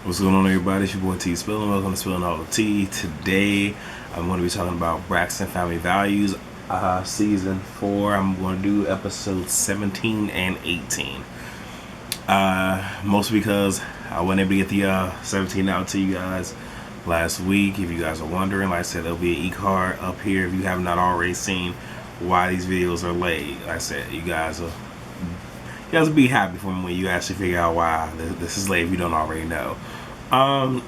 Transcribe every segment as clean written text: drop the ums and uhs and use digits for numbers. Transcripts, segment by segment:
What's going on, everybody? It's your boy T Spilling. Welcome to Spilling All the Tea. Today, I'm going to be talking about Braxton Family Values, Season 4. I'm going to do episodes 17 and 18. Mostly because I wasn't able to get the 17 out to you guys last week. If you guys are wondering, like I said, there'll be an e-card up here if you have not already seen why these videos are late. Like I said, you guys will be happy for me when you actually figure out why this is late if you don't already know. And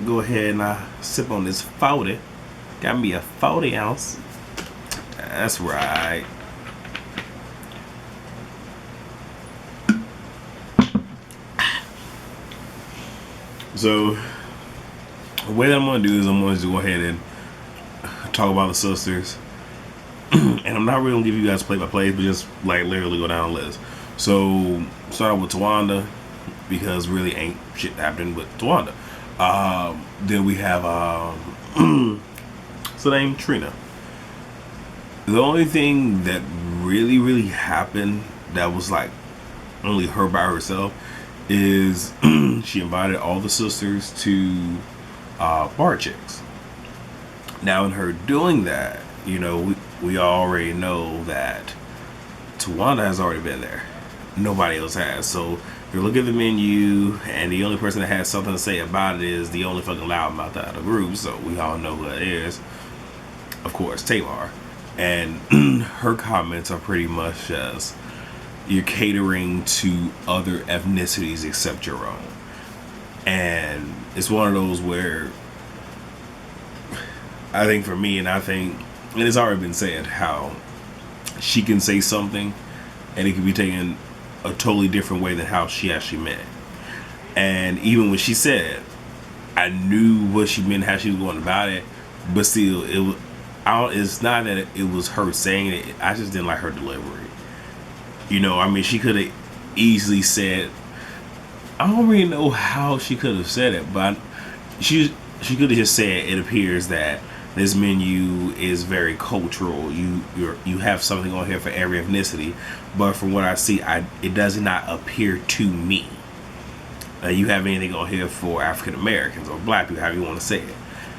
go ahead and sip on this 40. Got me a 40 ounce. That's right. So the way that I'm going to do is I'm going to go ahead and talk about the sisters. And I'm not really going to give you guys play-by-plays, but just like literally go down the list. So start out with Tawanda, because really ain't shit happening with Tawanda. Then we have what's her name? Trina. The only thing that really happened that was like only her by herself is she invited all the sisters to bar chicks. Now in her doing that, you know, we already know that Tawanda has already been there. Nobody else has. So if you look at the menu, and the only person that has something to say about it is the only fucking loudmouth out of the group, so we all know who it is. Of course, Tamar. And her comments are pretty much just, you're catering to other ethnicities except your own. And it's one of those where I think for me, and it's already been said, how she can say something and it can be taken a totally different way than how she actually meant. And even when she said, I knew what she meant, how she was going about it, but still, it's not that it was her saying it. I just didn't like her delivery. You know, I mean, she could have easily said, I don't really know how she could have said it, but she could have just said, it appears that this menu is very cultural. You have something on here for every ethnicity, but from what I see, it does not appear to me you have anything on here for African Americans or black people, however you want to say it.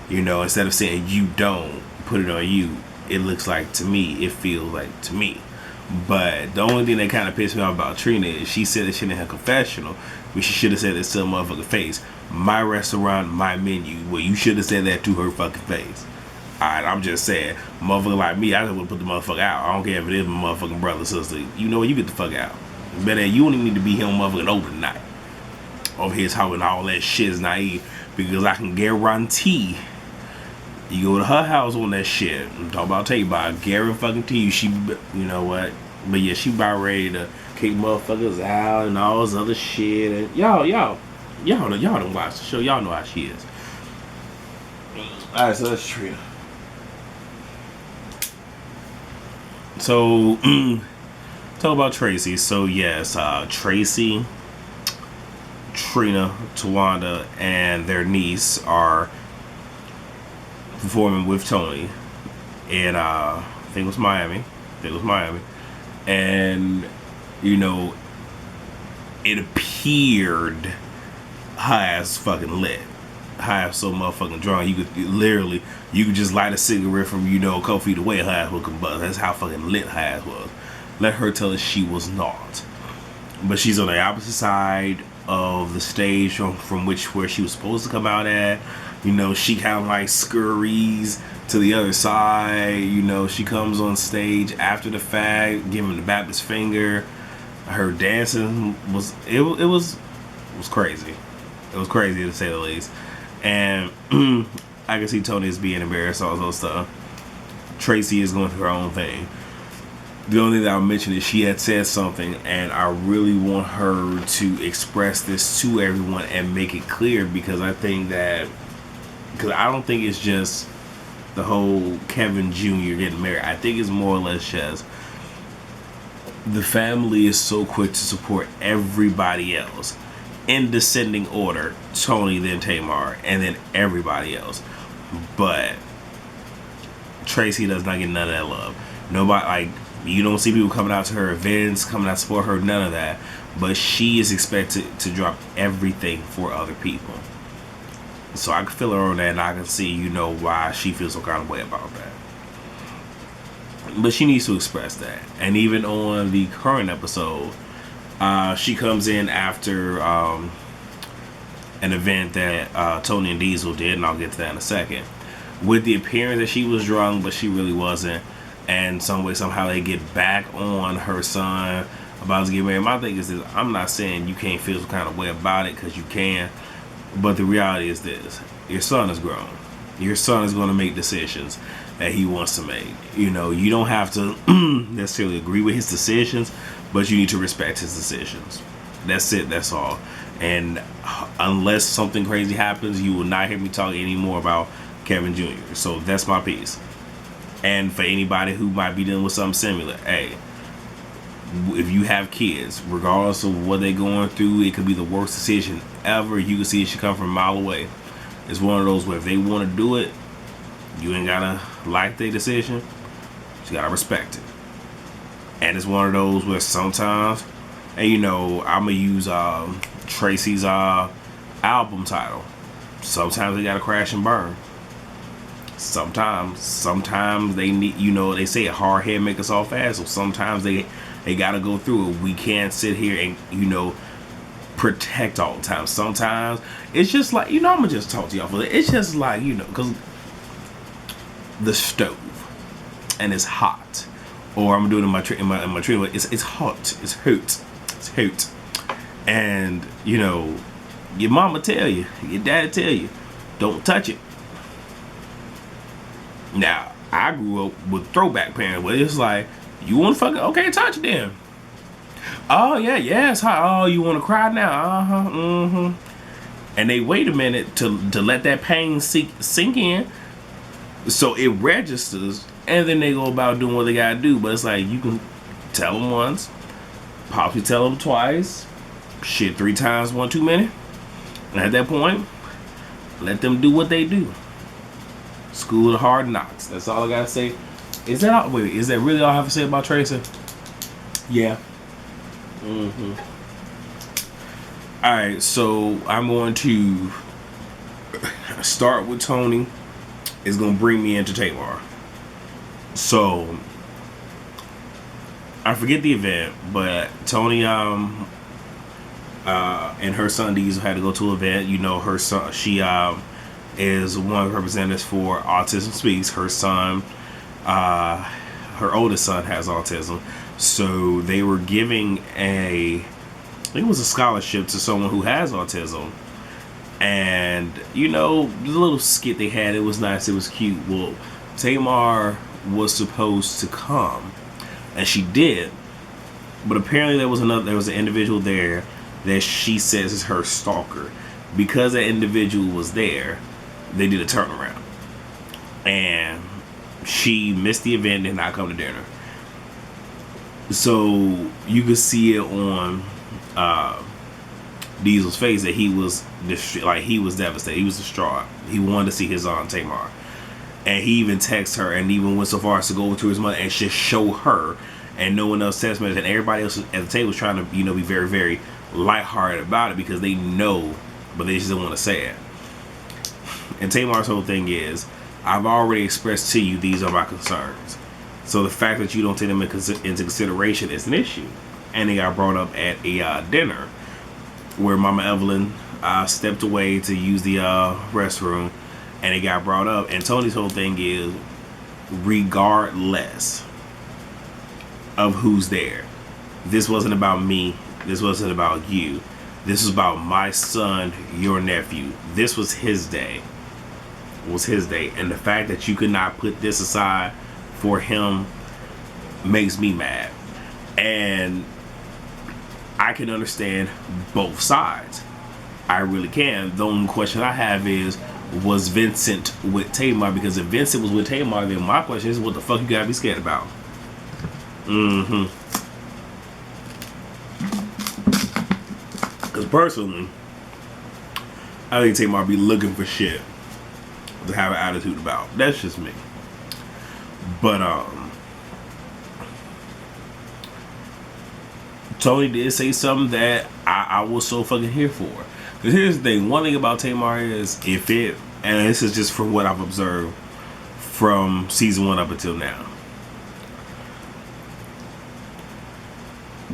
You know, instead of saying you don't put it on you, it looks like to me, it feels like to me. But the only thing that kind of pissed me off about Trina is she said this shit in her confessional, but she should have said this to a motherfucking face. My restaurant, my menu. Well, you should have said that to her fucking face. Alright, I'm just saying, motherfucker like me, I just would put the motherfucker out. I don't care if it is my motherfucking brother, sister. You know what? You get the fuck out. Better, you don't even need to be here on motherfucking open tonight. Over here talking all that shit is naive, because I can guarantee you go to her house on that shit. I'm talking about Tate, but I guarantee you, she, you know what? But yeah, she about ready to kick motherfuckers out and all this other shit. And y'all don't watch the show. Y'all know how she is. Alright, so that's Trina. So, talk about Tracy. So yes, Tracy, Trina, Tawanda, and their niece are performing with Tony in I think it was Miami. And you know, it appeared her ass fucking lit. Her ass so motherfucking drunk, you could just light a cigarette from, you know, a couple feet away, her ass would combust. That's how fucking lit her ass was. Let her tell us she was not. But she's on the opposite side of the stage from where she was supposed to come out at. You know, she kind of like scurries to the other side. You know, she comes on stage after the fact, giving the Baptist finger. Her dancing was crazy. It was crazy to say the least. And I can see Tony is being embarrassed, all those stuff. Tracy is going through her own thing. The only thing that I'll mention is she had said something, and I really want her to express this to everyone and make it clear, because I don't think it's just the whole Kevin Jr. getting married. I think it's more or less just the family is so quick to support everybody else in descending order. Tony, then Tamar, and then everybody else. But Tracy does not get none of that love. Nobody, like, you don't see people coming out to her events, coming out to support her, none of that. but she is expected to drop everything for other people. So I can feel her on that, and I can see, why she feels some kind of way about that. But she needs to express that. And even on the current episode, she comes in after an event that Tony and Diesel did, and I'll get to that in a second, with the appearance that she was drunk, but she really wasn't. And some way, somehow, they get back on her son about to get married. My thing is this: I'm not saying you can't feel some kind of way about it, because you can. But the reality is this: your son is grown. Your son is going to make decisions that he wants to make. You don't have to necessarily agree with his decisions, but you need to respect his decisions. That's it. That's all. And unless something crazy happens, you will not hear me talk anymore about Kevin Jr. So that's my piece. And for anybody who might be dealing with something similar, hey, if you have kids, regardless of what they're going through, it could be the worst decision ever. You can see it should come from a mile away. It's one of those where if they want to do it, you ain't gotta like their decision. You gotta respect it. And it's one of those where sometimes, and I'm gonna use Tracy's album title. Sometimes they gotta crash and burn. Sometimes they need, they say a hard head make us all fast. So sometimes they gotta go through it. We can't sit here and protect all the time. Sometimes it's just like, I'm gonna just talk to y'all for it. It's just like, because the stove and it's hot, or I'm doing it in my trailer. It's hot. It's hot. And your mama tell you, your dad tell you, don't touch it. Now, I grew up with throwback parents where it's like, you want to fucking, okay, touch it then. Oh, yeah, it's hot. Oh, you want to cry now? And they wait a minute to let that pain sink in, so it registers, and then they go about doing what they got to do. But it's like, you can tell them once, possibly tell them twice, shit 3 times, 1 too many. And at that point, let them do what they do. School of hard knocks. That's all I gotta say. Is that all? Wait, is that really all I have to say about Tracy? Yeah. Alright, so I'm going to start with Tony. It's gonna bring me into Tamar. So I forget the event, but Tony and her son Diesel had to go to an event. Her son, she is one of the representatives for Autism Speaks. Her son, her oldest son, has autism, so they were giving I think it was a scholarship to someone who has autism. And the little skit they had, it was nice, it was cute. Well, Tamar was supposed to come, and she did, but apparently there was an individual there that she says is her stalker. Because that individual was there, they did a turnaround, and she missed the event and did not come to dinner. So you could see it on Diesel's face that he was devastated. He was distraught. He wanted to see his aunt Tamar, and he even texted her, and even went so far as to go to his mother and just show her, and no one else text message, and everybody else at the table was trying to be very, very lighthearted about it, because they know, but they just don't want to say it. And Tamar's whole thing is, I've already expressed to you these are my concerns. So the fact that you don't take them into consideration is an issue. And they got brought up at a dinner where Mama Evelyn stepped away to use the restroom, and it got brought up. And Tony's whole thing is, regardless of who's there, this wasn't about me. This wasn't about you. This was about my son, your nephew. This was his day. It was his day. And the fact that you could not put this aside for him makes me mad. And I can understand both sides. I really can. The only question I have is, was Vincent with Tamar? Because if Vincent was with Tamar, then my question is, what the fuck you gotta be scared about? Because personally, I think Tamar be looking for shit to have an attitude about. That's just me. But Tony did say something that I was so fucking here for. Because here's the thing. One thing about Tamar is, and this is just from what I've observed from season 1 up until now.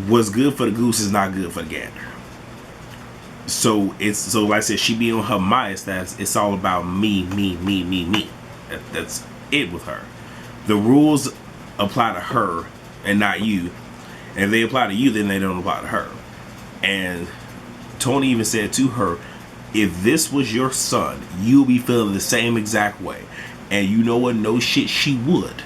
What's good for the goose is not good for the gander. So like I said, she be on her Maya status. It's all about me. That's it with her. The rules apply to her and not you. And if they apply to you, then they don't apply to her. And Tony even said to her, if this was your son, you'll be feeling the same exact way. And you know what? No shit, she would.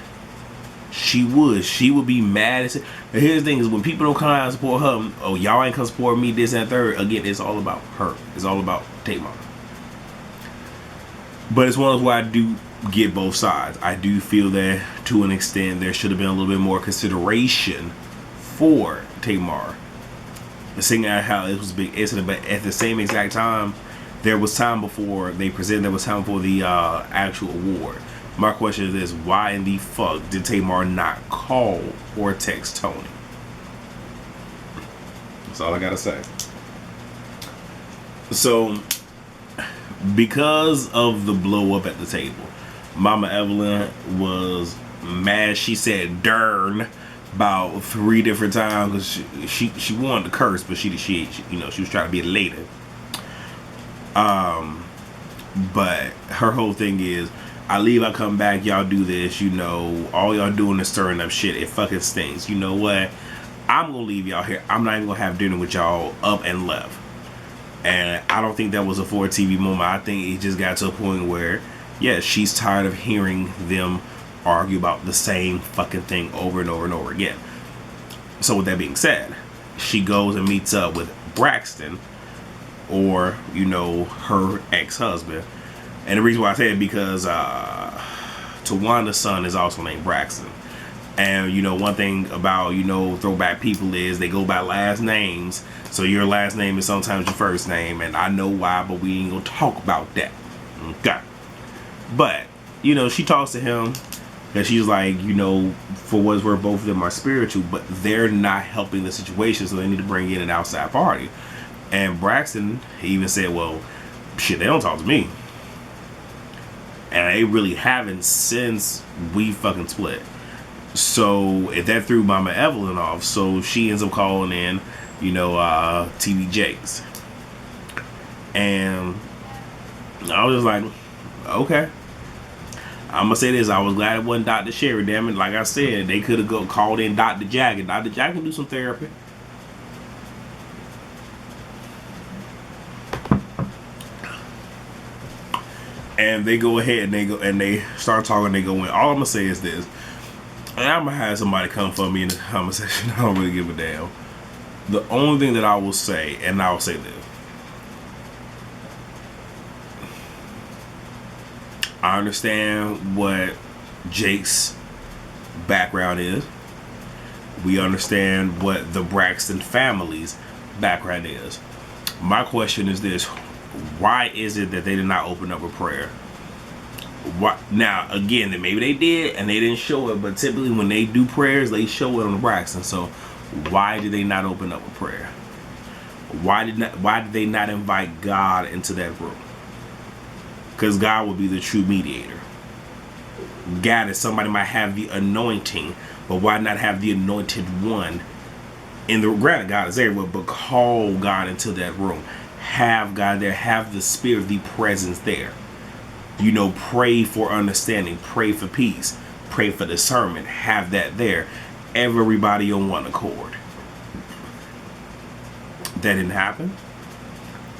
She would be mad. But here's the thing is, when people don't come out and support her, oh, y'all ain't come support me, this and third. Again, it's all about her. It's all about Tamar. But it's one of those where I do get both sides. I do feel that to an extent there should have been a little bit more consideration for Tamar. Seeing out how it was a big incident, but at the same exact time, there was time before they presented, there was time for the actual award. My question is this: why in the fuck did Tamar not call or text Tony? That's all I gotta say. So, because of the blow up at the table, Mama Evelyn was mad. She said "darn" about 3 different times because she wanted to curse, but she was trying to be a lady. But her whole thing is, I leave, I come back, y'all do this, all y'all doing is stirring up shit. It fucking stinks. You know what? I'm gonna leave y'all here. I'm not even gonna have dinner with y'all, up and left. And I don't think that was a for TV moment. I think it just got to a point where, yeah, she's tired of hearing them argue about the same fucking thing over and over and over again. So with that being said, she goes and meets up with Braxton, or her ex-husband. And the reason why I say it because Tawanda's son is also named Braxton. And one thing about throwback people is they go by last names. So your last name is sometimes your first name, and I know why, but we ain't gonna talk about that. Okay. But she talks to him, and she's like, for what it's worth, both of them are spiritual, but they're not helping the situation, so they need to bring in an outside party. And Braxton, he even said, well, shit, they don't talk to me. And they really haven't since we fucking split. So if that threw Mama Evelyn off, so she ends up calling in, TV Jakes. And I was just like, okay. I'm gonna say this, I was glad it wasn't Dr. Sherry, damn it. Like I said, they could have called in Dr. Jack, and Dr. Jack can do some therapy. And they go ahead and they start talking. They go in. All I'm gonna say is this, and I'm gonna have somebody come for me in the comment section. I don't really give a damn. The only thing that I will say, and I will say this: I understand what Jake's background is. We understand what the Braxton family's background is. My question is this: why is it that they did not open up a prayer? Why? Now, again, maybe they did and they didn't show it, but typically when they do prayers, they show it on the Braxton. So why did they not open up a prayer? Why did they not invite God into that room? Because God would be the true mediator. God is somebody might have the anointing, but why not have the anointed one in the granted? God is everywhere, but call God into that room. Have God there, have the spirit, the presence there. Pray for understanding, pray for peace, pray for discernment, have that there. Everybody on one accord. That didn't happen.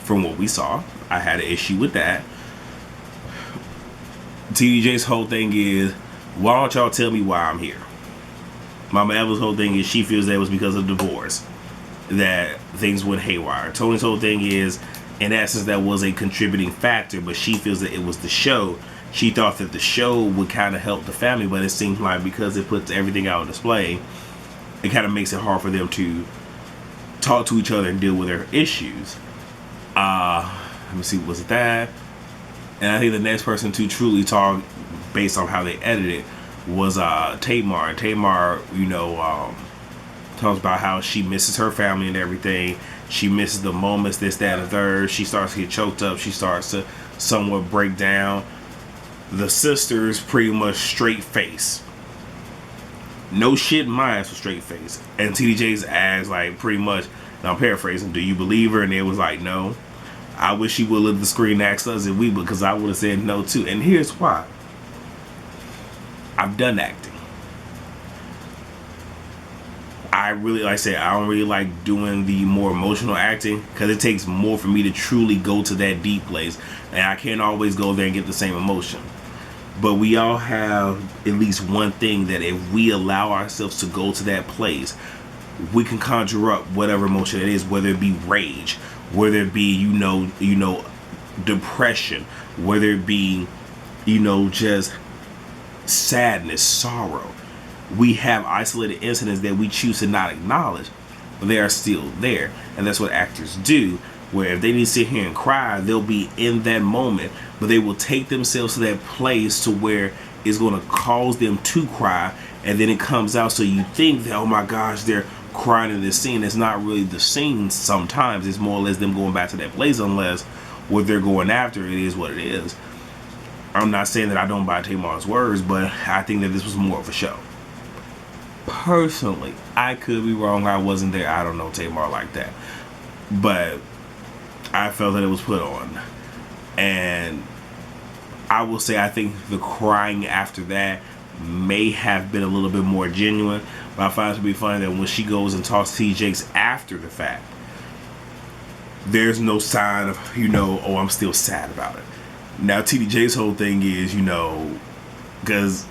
From what we saw, I had an issue with that. TDJ's whole thing is, why don't y'all tell me why I'm here? Mama Evelyn's whole thing is she feels that it was because of divorce that things went haywire. Tony's whole thing is, in essence, that was a contributing factor, but she feels that it was the show. She thought that the show would kind of help the family, but it seems like because it puts everything out on display, it kind of makes it hard for them to talk to each other and deal with their issues. Let me see, was it that? And I think the next person to truly talk, based on how they edited it, was Tamar. And Tamar, Talks about how she misses her family and everything. She misses the moments, this, that, and the third. She starts to get choked up. She starts to somewhat break down. The sisters pretty much straight face. No shit in my ass was straight face. And TDJ's asked, like, pretty much, and I'm paraphrasing, do you believe her? And it was like, no. I wish she would look at the screen and ask us if we would, because I would have said no too. And here's why. I've done acting. I really, like I said, I don't really like doing the more emotional acting because it takes more for me to truly go to that deep place. And I can't always go there and get the same emotion. But we all have at least one thing that if we allow ourselves to go to that place, we can conjure up whatever emotion it is, whether it be rage, whether it be, you know, depression, whether it be, just sadness, sorrow. We have isolated incidents that we choose to not acknowledge, but they are still there. And that's what actors do, where if they need to sit here and cry, they'll be in that moment, but they will take themselves to that place to where it's going to cause them to cry, and then it comes out. So you think that, oh my gosh, they're crying in this scene. It's not really the scene sometimes. It's more or less them going back to that place, unless what they're going after, it is what it is. I'm not saying that I don't buy Tamar's words, but I think that this was more of a show. Personally, I could be wrong. I wasn't there. I don't know Tamar like that. But I felt that it was put on. And I will say I think the crying after that may have been a little bit more genuine. But I find it to be funny that when she goes and talks to TJ's after the fact, there's no sign of, oh, I'm still sad about it. Now, TDJ's whole thing is, because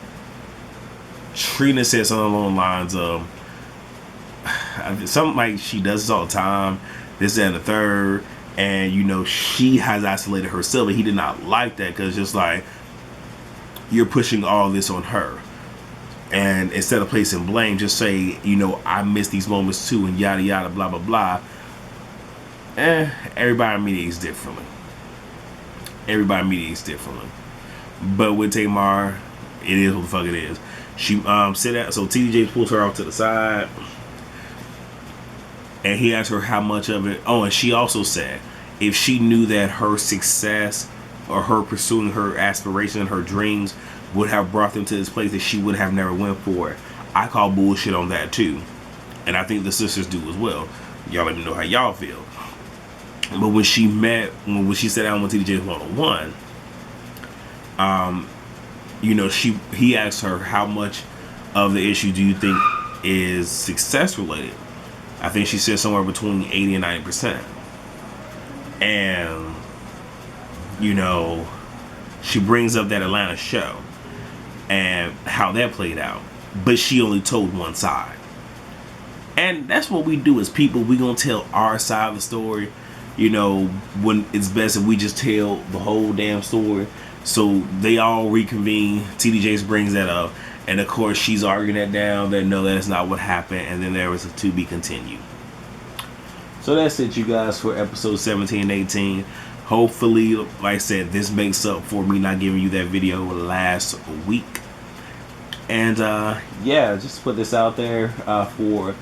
Trina said something along the lines of something like she does this all the time, this, that, and the third, and she has isolated herself, and he did not like that because just like you're pushing all this on her, and instead of placing blame, just say, I miss these moments too, and yada yada, blah blah blah. Everybody mediates differently. But with Tamar, it is what the fuck it is. She said that, so TJ pulls her off to the side, and he asked her how much of it. Oh, and she also said if she knew that her success or her pursuing her aspiration and her dreams would have brought them to this place, that she would have never went for it. I call bullshit on that too, and I think the sisters do as well. Y'all let me know how y'all feel. But when she sat down with TJ one-on-one, he asked her how much of the issue do you think is success related. I think she said somewhere between 80 and 90%. And she brings up that Atlanta show and how that played out, but she only told one side. And that's what we do as people. We gonna tell our side of the story, when it's best if we just tell the whole damn story. So they all reconvene. TDJ brings that up, and of course she's arguing that down, that no, that's not what happened, and then there was a to be continued. So that's it, you guys, for episode 17 and 18. Hopefully, like I said, this makes up for me not giving you that video last week. And yeah, just to put this out there, for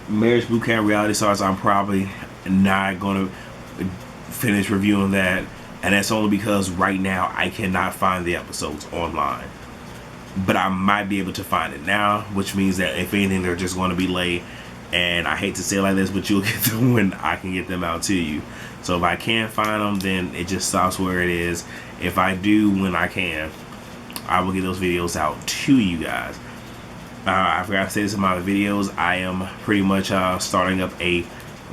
Marriage Bootcamp Reality Stars, I'm probably not going to finish reviewing that. And that's only because right now I cannot find the episodes online. But I might be able to find it now, which means that if anything, they're just going to be late. And I hate to say it like this, but you'll get them when I can get them out to you. So if I can't find them, then it just stops where it is. If I do when I can, I will get those videos out to you guys. I forgot to say this in my videos. I am pretty much starting up a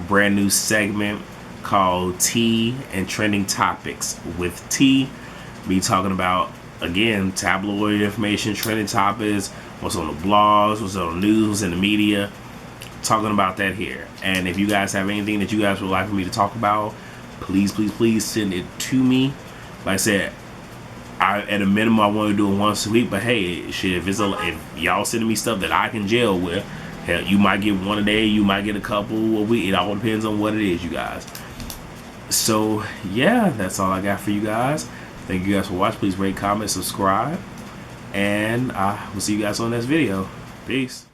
brand new segment called Tea and Trending Topics with T. Be talking about, again, tabloid information, trending topics, what's on the blogs, what's on the news, what's in the media. Talking about that here. And if you guys have anything that you guys would like for me to talk about, please send it to me. Like I said, at a minimum I want to do it once a week, but hey, shit, if y'all sending me stuff that I can gel with, hell, you might get one a day, you might get a couple a week. It all depends on what it is, you guys. So yeah, that's all I got for you guys. Thank you guys for watching. Please rate, comment, subscribe, and we'll see you guys on the next video. Peace.